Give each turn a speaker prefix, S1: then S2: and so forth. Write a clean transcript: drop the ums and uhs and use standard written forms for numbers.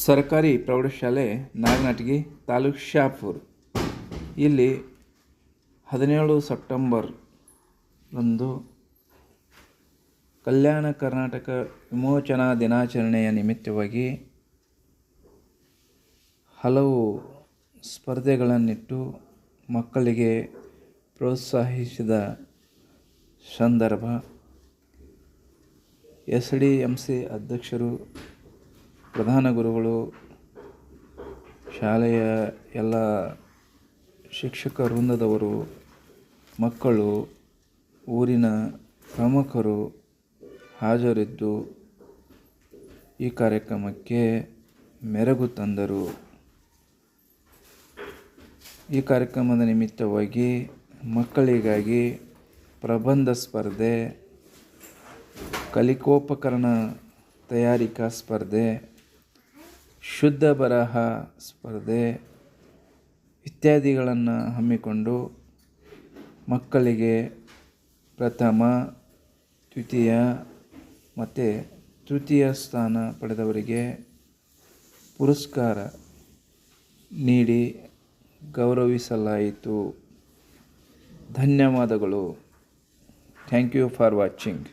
S1: ಸರ್ಕಾರಿ ಪ್ರೌಢಶಾಲೆ ನಾಗನಟಗಿ ತಾಲೂಕು ಶಹಾಪುರ. ಇಲ್ಲಿ 17 ಸೆಪ್ಟೆಂಬರ್ ರಂದು ಕಲ್ಯಾಣ ಕರ್ನಾಟಕ ವಿಮೋಚನಾ ದಿನಾಚರಣೆಯ ನಿಮಿತ್ತವಾಗಿ ಹಲವು ಸ್ಪರ್ಧೆಗಳನ್ನಿಟ್ಟು ಮಕ್ಕಳಿಗೆ ಪ್ರೋತ್ಸಾಹಿಸಿದ ಸಂದರ್ಭ. SDMC ಅಧ್ಯಕ್ಷರು, ಪ್ರಧಾನ ಗುರುಗಳು, ಶಾಲೆಯ ಎಲ್ಲ ಶಿಕ್ಷಕ ವೃಂದದವರು, ಮಕ್ಕಳು, ಊರಿನ ಪ್ರಮುಖರು ಹಾಜರಿದ್ದು ಈ ಕಾರ್ಯಕ್ರಮಕ್ಕೆ ಮೆರುಗು ತಂದರು. ಈ ಕಾರ್ಯಕ್ರಮದ ನಿಮಿತ್ತವಾಗಿ ಮಕ್ಕಳಿಗಾಗಿ ಪ್ರಬಂಧ ಸ್ಪರ್ಧೆ, ಕಲಿಕೋಪಕರಣ ತಯಾರಿಕಾ ಸ್ಪರ್ಧೆ, ಶುದ್ಧ ಬರಹ ಸ್ಪರ್ಧೆ ಇತ್ಯಾದಿಗಳನ್ನು ಹಮ್ಮಿಕೊಂಡು ಮಕ್ಕಳಿಗೆ ಪ್ರಥಮ, ದ್ವಿತೀಯ ಮತ್ತು ತೃತೀಯ ಸ್ಥಾನ ಪಡೆದವರಿಗೆ ಪುರಸ್ಕಾರ ನೀಡಿ ಗೌರವಿಸಲಾಯಿತು. ಧನ್ಯವಾದಗಳು. Thank you for watching.